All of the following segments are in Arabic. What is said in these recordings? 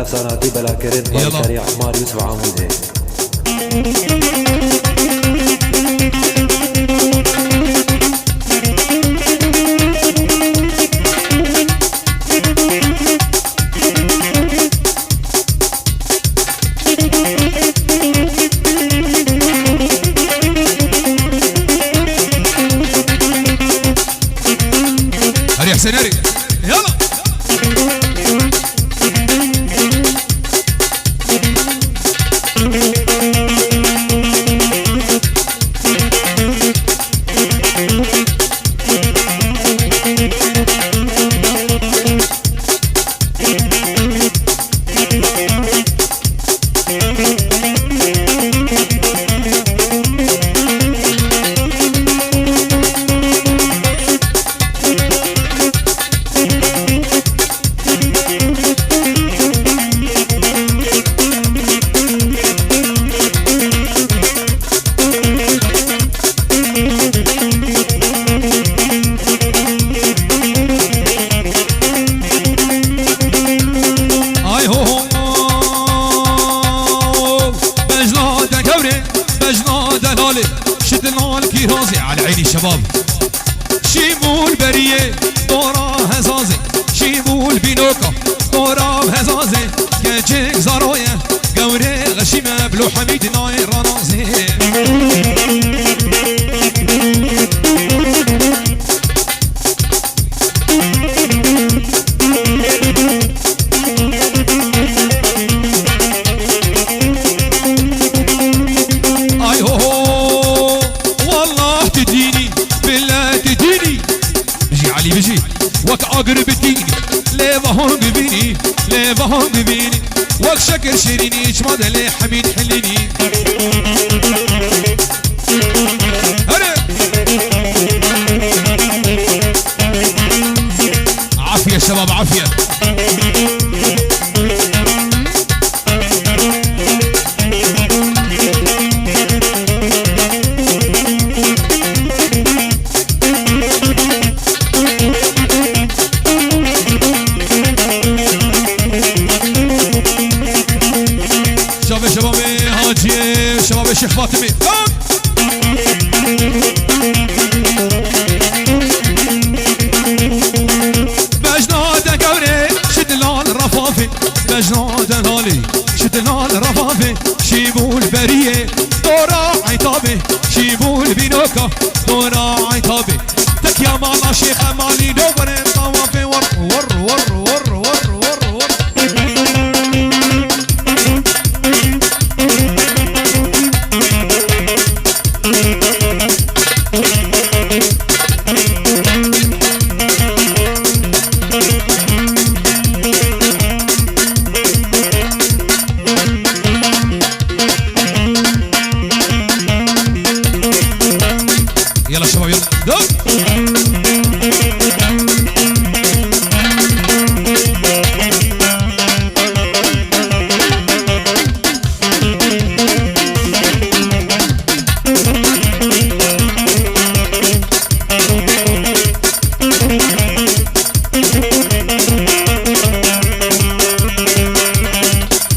افساناتي بلا كريت بالكريع عمار يوسف عامودي. هري حسين هري يلا على عيني الشباب شيمو البرية دورا هزازي شيمو البينوكا دورا هزازي كاجيك زارويا قوري غشيمة بلو حميد ناي رانازي بيجي وك اقرب تيني ليفا هون بيني ليفا هون بيني وك شكر شيريني اجمد لي حميد حليني هري عافية شباب عافية شباب الشيخ فاطمي بجناد قوري شدلال رفافي بجناد هالي شدلال رفافي شيبو البرية دورا عتابي شيبو البينوكا دورا عتابي تك يا مالا شيخ مالي دوبرين طوافي ور ور ور ور ور ور ور يلا شباب يلا دق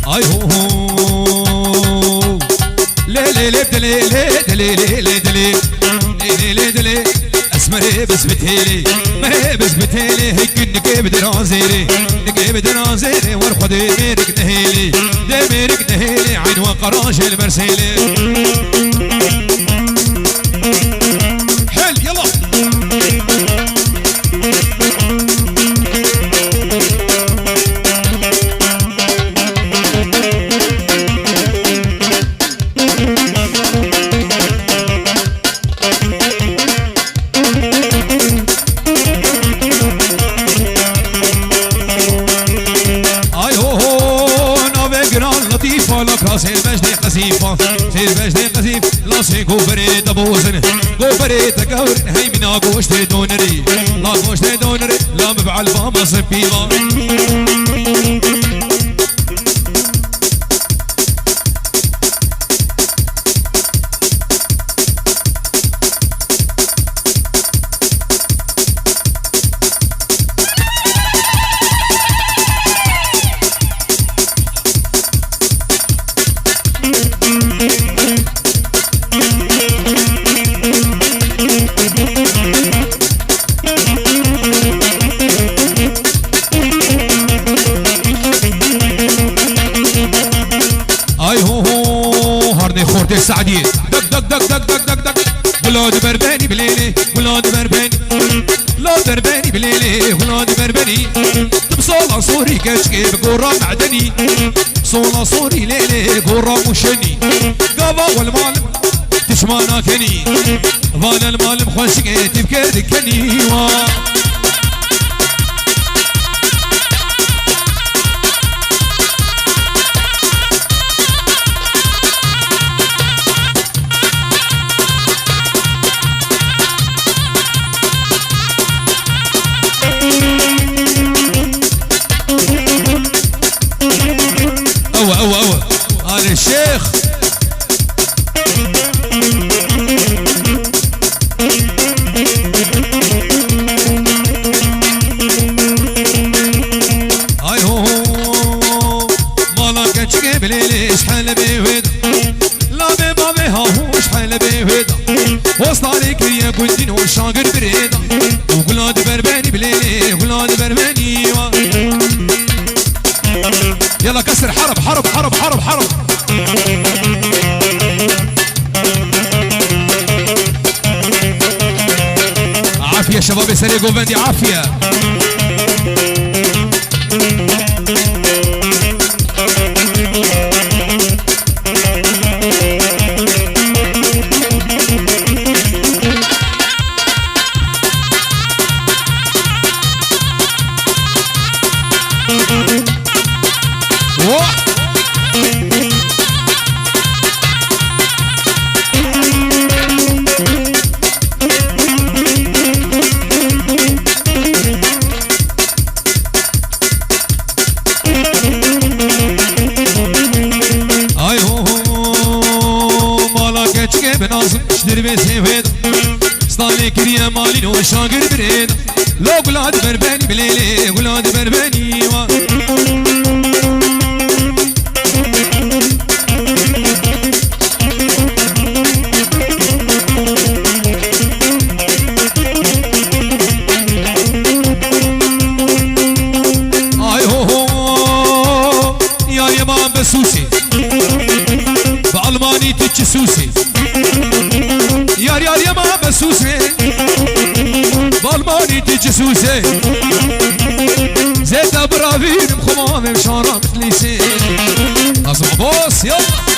اي هو لي لي لي دلي لي دلي لي دلي لي دلي اسمري بس بتهيلي مري بس بتهيلي هيك نجيب درازيري نجيب درازيري والخدي ميرك نهيلي دي ميرك نهيلي عين وقراش المرسيلي حل يلا سير بجدي قصيفة سير بجدي قصيف لاسي قوبري دبوزن قوبري تقورن هاي منا قوشتي دونري لا قوشتي دونري لا مبعل بابا صبيبا سعديه دق دق دق دق دق دق دق ولاد برباني بليلي ولاد برباني لا برباني بليلي ولاد برباني بصولا صوري كشكي بقرا معدني بصولا صوري ليلي قرا مشني قابا والمعلم تشمانا كني فانا المعلم خوشكي تبكر دكني هذا الشيخ هاي هو مالا كتشكي بليلي شحال بيهود لا بابا هاهو شحال بيهود وسط عليك يا قلتين والشاقر بريدة وقلاد برباني بليلي قلاد برباني يلا كسر حرب حرب حرب حرب حرب عافية شباب سريع جوفندي عافية مالين وشاقر بريد لو قلاد برباني بليلي قلاد برباني اي هو يا يمان بسوسي بالماني تتشسوسي يار يار يمان بسوسي بالماني تجسوسي زيت برافين مخمام مشارة مثليسي اسمع بوس يلا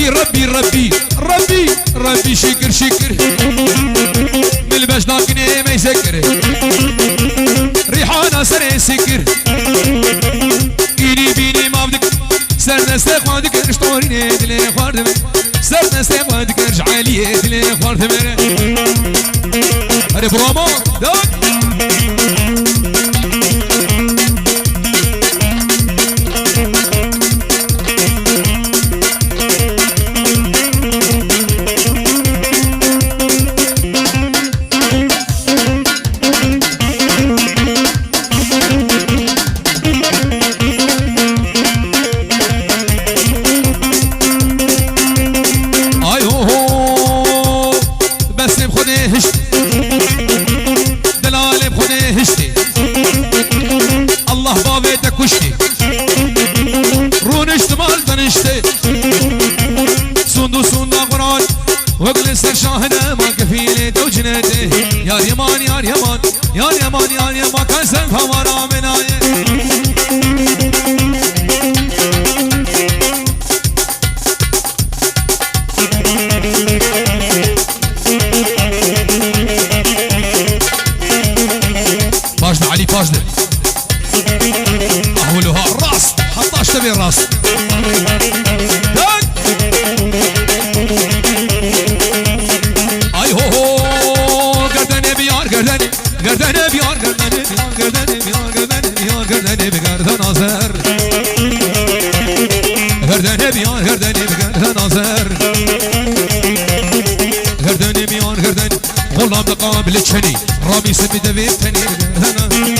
ربي ربي ربي ربي شكر شكر من الباش ناقني ما يسكر ريحانة سري سكر إيني بيني ما بدك سرنا استيق ما بدك اشتوريني دلي خواردم سرنا استيق ما بدك ارجع لي دلي خواردم هري برومو داك شاهده ما كفيلي توجنته يا اليمان يا اليمان يا اليمان يا اليمان كان سنفها ورا منايه فاجد علي فاجد اهولها الراس حطاش تبي الراس گردن بیار گردن بیار گردن بیار گردن بیار گردن بگردن آزر گردن بیار گردن بگردن آزر گردن بیار گردن غلام قابل چنی رامی سمی دوید تنی گردن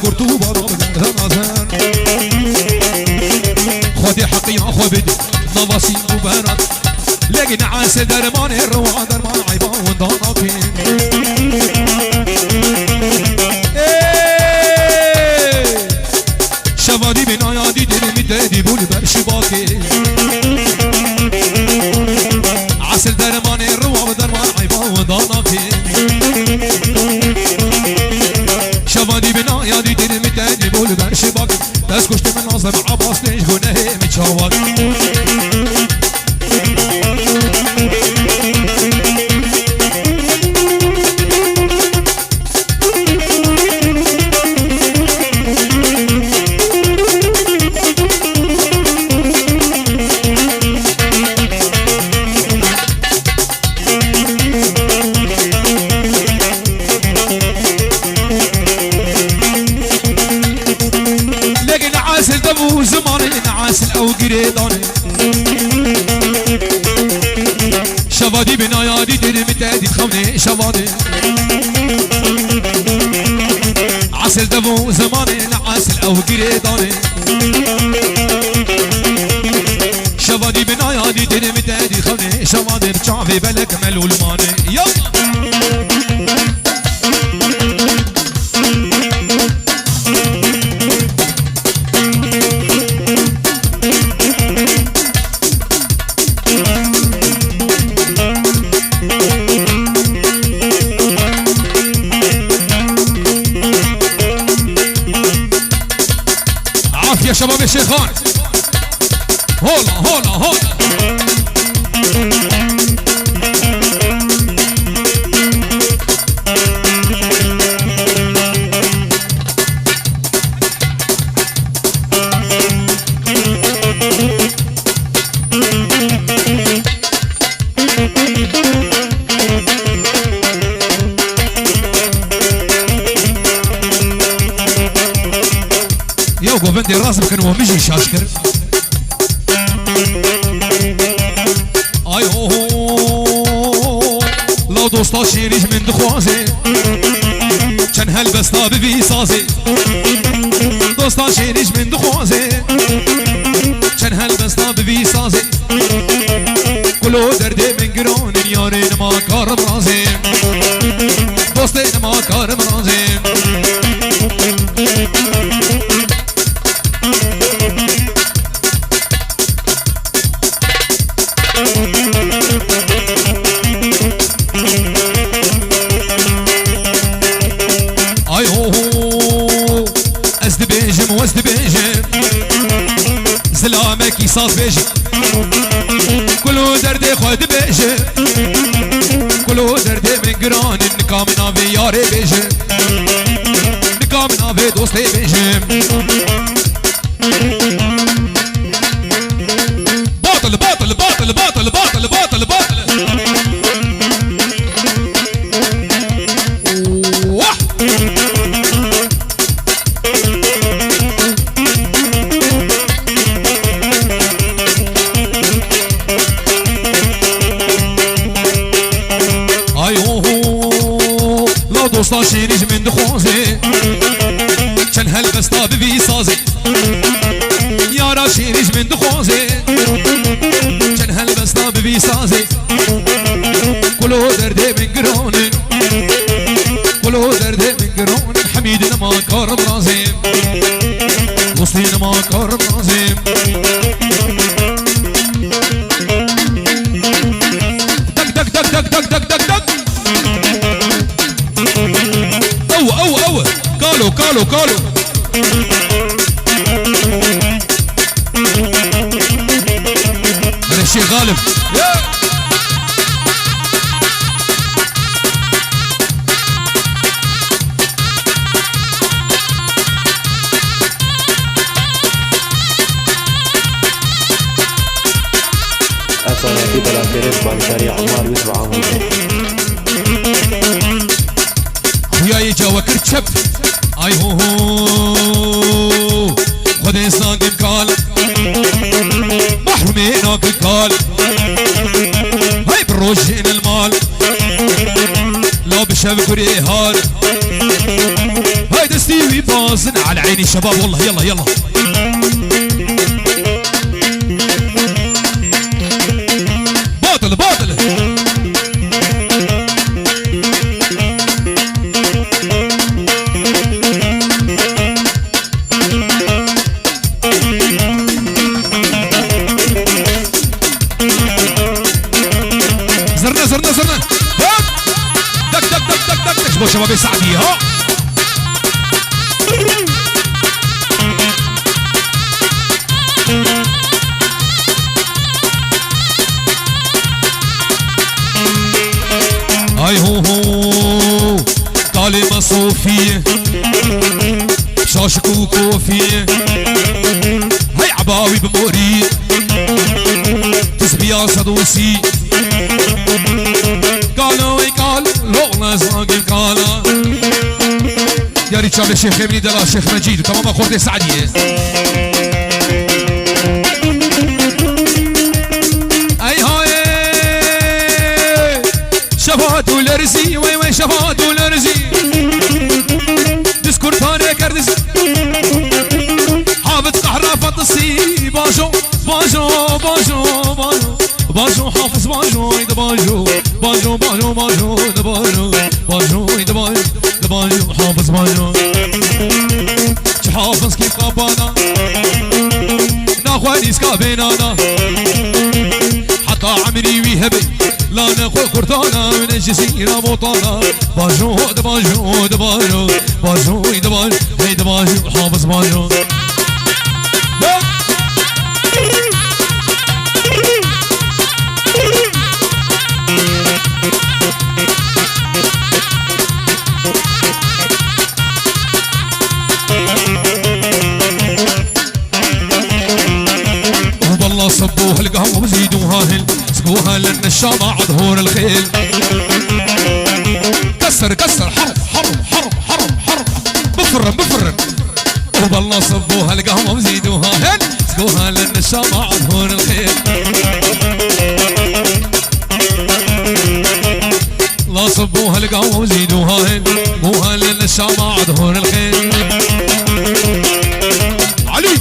قرطو بابا بدر نازن خودي حقي اخو بدي نواصي مبارك لقينا عسل درمان الروا درمان عيبا ونداناكين شوادي بنايادي دلمي تدي بول برشي باكي عسل درمان الروا درمان عيبا ونداناكين شوادي بنايادي دلمي تدي بول برشي باكي بس كشت من نظر عباس ليش غنه متشاوك شوادي بنايادي دلمي تدي خوني شوادي عسل دبو زماني عسل او قريداني شوادي بنايادي دلمي تدي خوني شوادي رجعفي بلك ملول ماني يلا يا شباب الشيخان هولا هولا هولا وبندي راسي كان هو مجي شاشكر اي هو لو دوستا شيريج من دخوازي كان هالبستا ببي سازي دوستا شيريج من دخوازي كان هالبستا ببي سازي كلو دردي من قرون يارين ما كارم رازي دوستي ما كارم رازي زلامك يصاص بيجي كلو دردي خود بيجي كلو دردي من قران نكامنا في ياري بيجي نكامنا في دوستي بيجي باطل باطل باطل باطل باطل باطل باطل دوستا شيريج من دخوزي كان هالبستا ببي سازي يارا شيريج من دخوزي كان هالبستا ببي سازي كلو دردي من قرون كلو دردي من قرون حميد ما كارم رازيم وصلين ما كارم رازيم دك دك دك دك دك دك دك دك او قالوا قالوا قالوا هذا الشيء غالب أصلا في بلاكريت بالشارع عمار يوسف عمود وياي جوا كرتشب اي هو خدي ساق قال بحر ميناك قال هاي بروجين المال لو بشب كريهار هاي دستي بازن على عيني شباب والله يلا يلا باطل باطل زرنا زرنا زرنا دك دك دك دك دك دك شباب السعدية ها هاي هو كلمة صوفية شاشك وكوفية هاي عباوي بمورية تسبيا صدوسي قالوا قال لغنا زاقل قالا يا ريت شاب الشيخ ابني دلا الشيخ مجيد وتمام اخوتي السعدية اي هاي شفات والارزي وي وي شفات والارزي دسكور ثاني كردز حافظ قحرة فطسي باجو باجو باجو باجو باجو حافظ باجو ايد باجو باجو باجو باجو ايد باجو باجو ايد باجو باجو حافظ باجو حافظ كيف قبانا ناخواني سكابينانا حتى عمري ويهبي لا نخو كرتانا من الجزيرة بوطانا باجو دباجو دباجو باجو دباجو دباجو حافظ باجو والله صبوها القهوة وزيدوها هل سقوها لأن الشامع ظهور الخيل كسر كسر حرب حرب حرب حرب حرب بفرن بفرن والله صبوها القهوة وزيدوها هل سقوها لأن الشامع ظهور الخيل لا صبوها القهوة وزيدوها هل سقوها لأن الشامع ظهور الخيل علي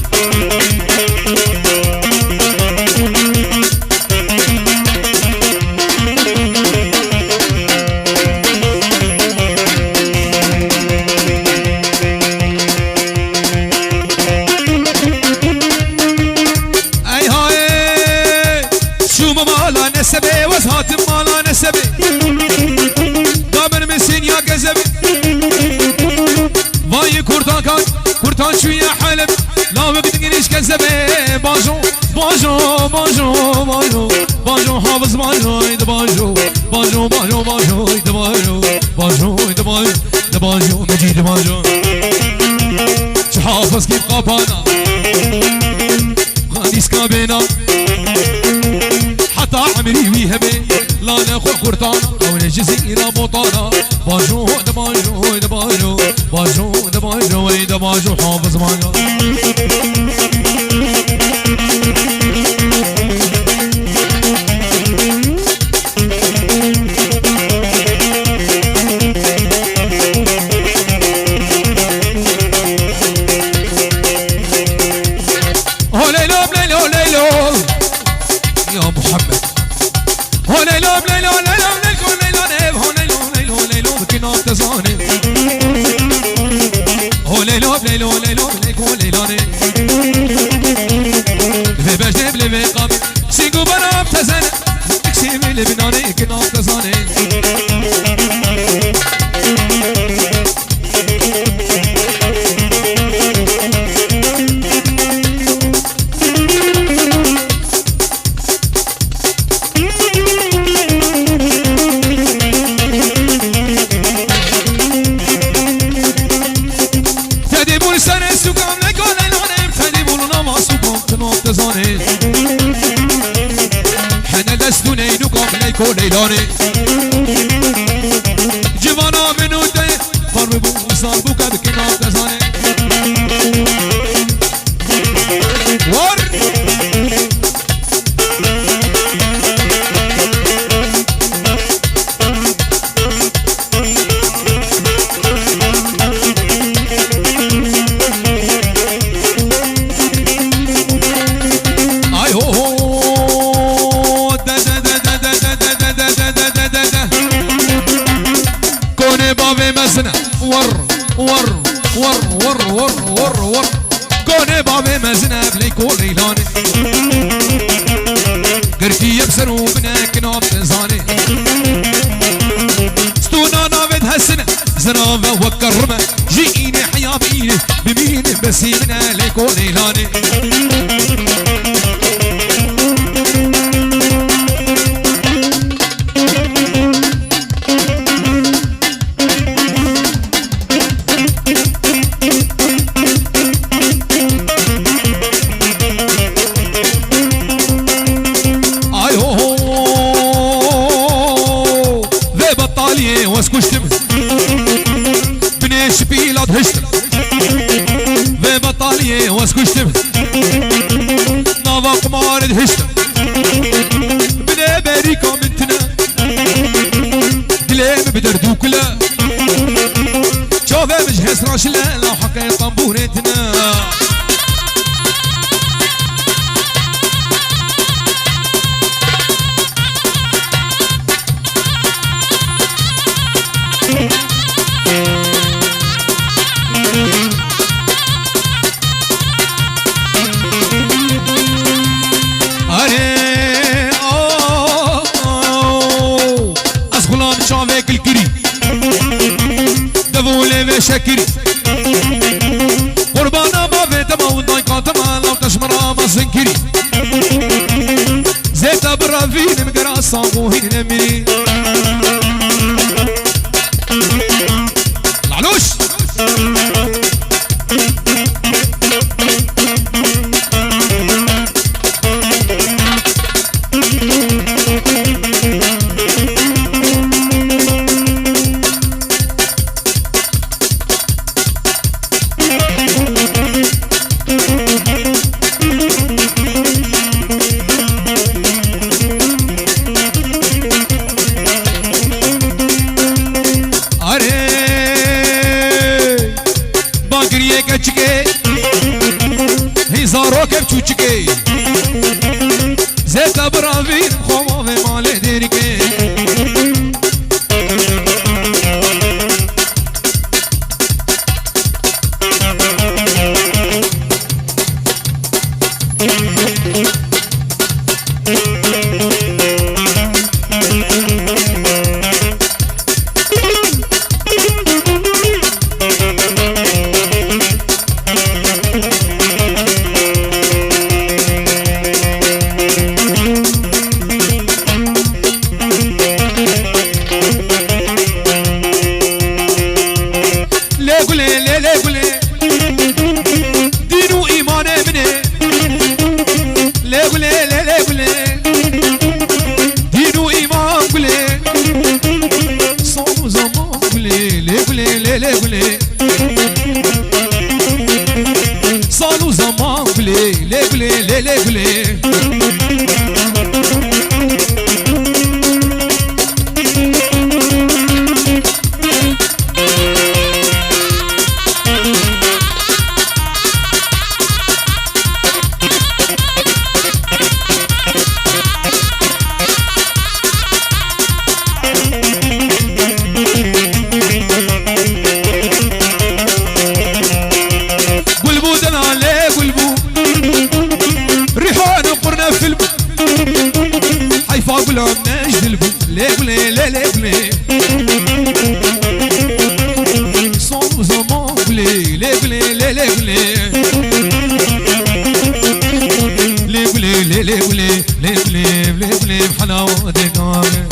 نسبي وزهات مالا نسبي دامن من سينيا كذبي واي كورتان كان كورتان شوية حلب لا بقدريش كذبي باجو باجو باجو باجو باجو حافظ باجو ايد باجو باجو باجو باجو ايد باجو باجو ايد باجو باجو مجيد باجو حافظ كيف قبانا غادي سكابينا حتى عمري ويهبي لا ناخو كرتانا او الجزيرة بوطانا باجو دباجو دباجو باجو دباجو دباجو حافظ باجو هو ليلو بليلو ليلو يا محمد هو ليلو بليلو ليلو ليلو ليلو هو ليلو ليلو ليلو بكنا تزاني هو ليلو بليلو ليلو ليلو ليلو في بجنب لي قابل سيقو بنا بتزاني تكسيب لي بناني كنا تزاني حنا دستوني نقام ليكو ليلاني جوانا منو دي فربو صابوكا بكنا تزاني ور يبسر وبنك نوب زاني ستونا نافد هالسنة زرافة وكرمة جيني حيا بيني بمين بسيمنا ليكون إيلاني واسكشتم بنيش بيلاد هشتم في بطالية واسكشتم نافا قمارد هشتم بني بريكا منتنا دليم بدردوك لا شوفي مجهز راشلا لو حكي طنبورتنا شكري قربانا ما فيت ما وداي قاتما لو تشمرا ما سنكري زيتا برافين مقرا صابوهين نمري العلوش زيتا برافين خوما في مالي ديركي صالو زمان بلي لي بلي لي لي بلي فاقولهم نجدلبو ليبلي ليبلي صوم زمان بلي ليبلي ليبلي ليبلي ليبلي ليبلي ليبلي بحلاوة دقامي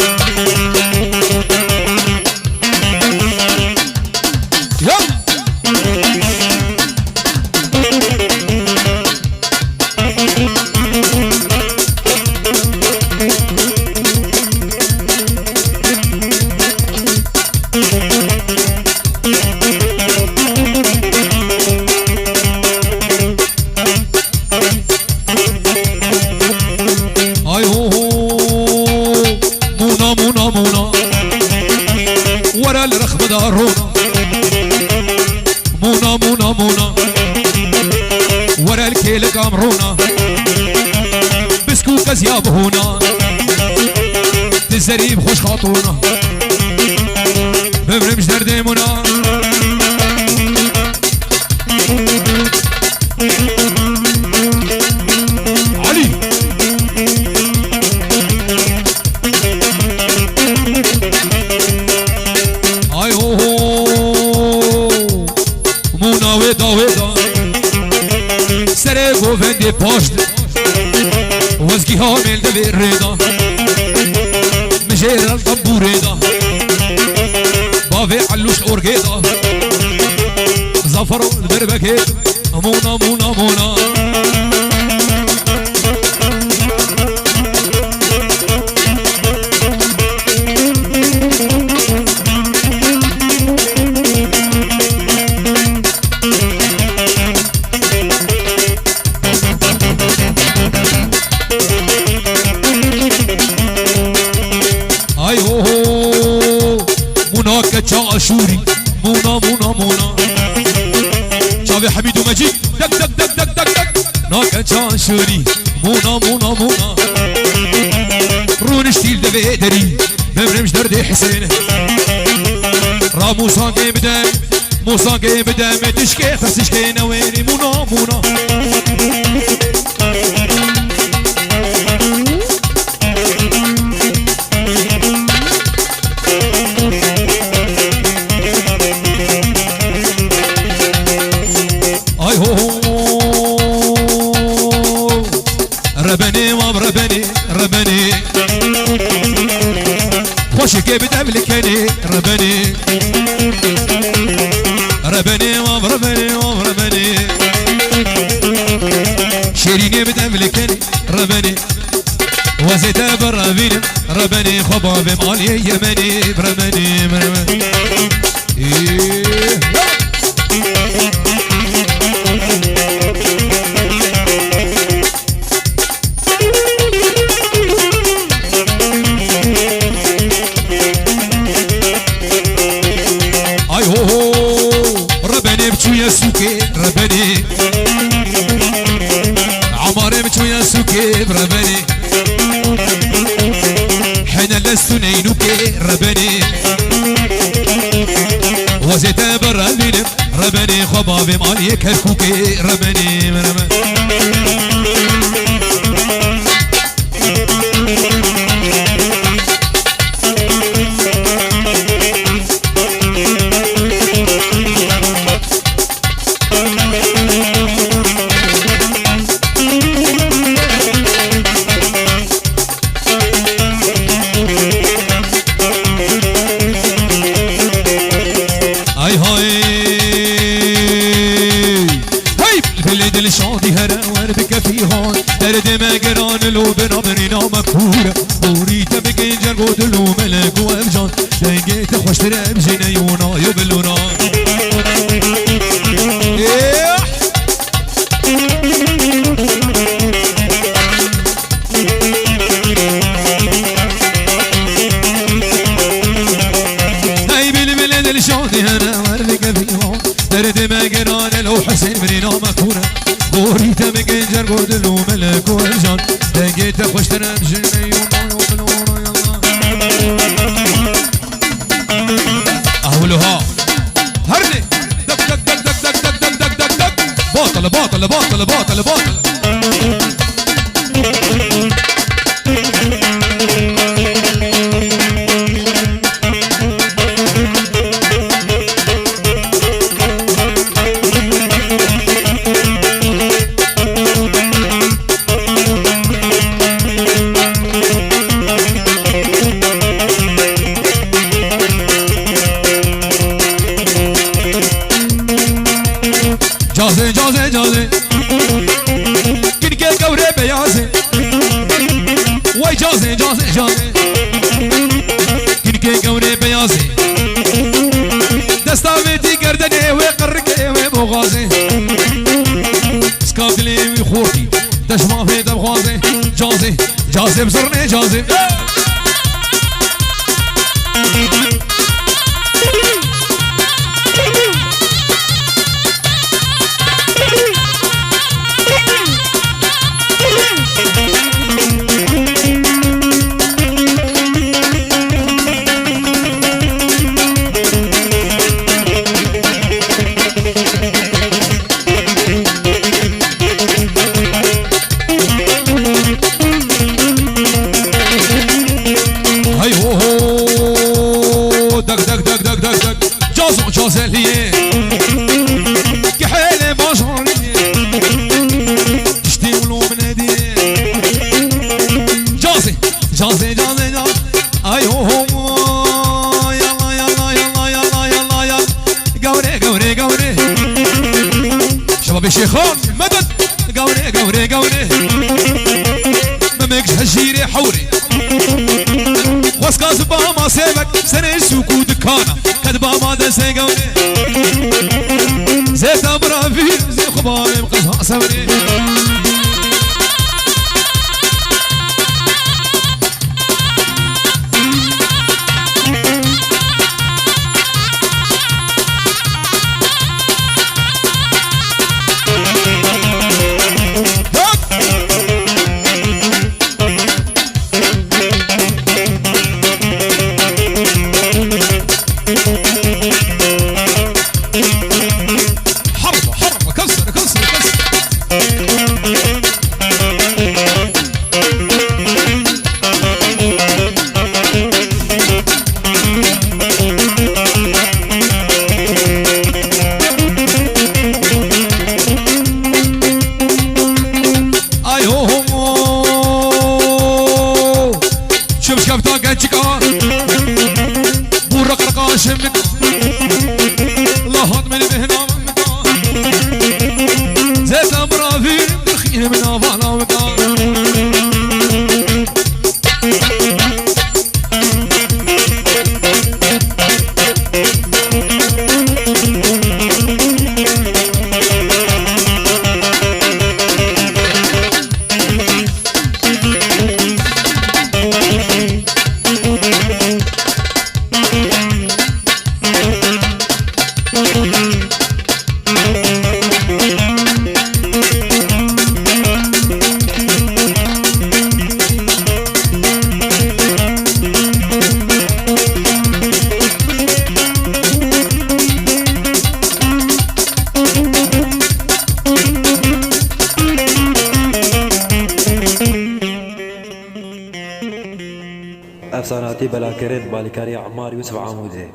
ورا الرخبة دارونا مونا مونا مونا ورا الكيل قامرونا بسكوك زياب هنا الزريب خوش خاطونا ببرمش درديمونا علي لی پاشت وزگی ها میل دوی ریدا مجیر الطبو ریدا باوی علوش ارگیدا زفر البربکه مونا مونا مونا عاشوري مونا مونا مونا شافي حميد ومجيد دك دك دك دك دك دك ناكا عاشوري مونا مونا مونا رون شتيل دبيدري بمرمش دردي حسين را موسى قيبدا موسى قيبدا ما تشكي تسشكي نويني مونا مونا ربني وبربني ربني خوشك بدبلكني ربني ربني وبربني وبربني شيريني بدبلكني ربني وزيت بربني ربني خباب مالي يمني بربني بربني سوكي ربني عمري بشوية سوكي ربني حين لست نينوكي ربني وزيت بربني ربني خبابي مالي كركوكي ربني لو بنا برينا مكورة وريت بجنجر قدلو ملك وافجان لقيت خوش تراب جنيونا يبلونا هاي بالبلد الشاطي هنا وربك فيها درد ما قران لو حسين برينا مكورة وريت بجنجر قدلو ملك وافجان لقيت خوش تراب جنيونا يبلونا أهولها هرني دك دك دك دك دك دك دك دك دك دك باطل باطل باطل باطل باطل جازي جازي جازي كنكي كوري بيازي واي جازي جازي جازي كنكي كوري بيازي دستاويتي قردني وقرقي ومغازي سكابلي وخورتي دشما في دبغازي جازي جازي بزرني جازي هاي هو هو جازي جازي جاز ايوه يلا يلا يلا يلا يلا يلا قوري قوري قوري شباب الشيخون مدد قوري قوري قوري ممكش هالجيري حوري واسكاز باما سيبك سنة سوكو دكانا كدبا ما دسي قوري زيت امرا فيه زي خباري مقصها سوري شمك الله هات من بهنا زيت امرا في دخيل من افانا وكان افساناتي بلا كريت بالكاري عمار يوسف عامودي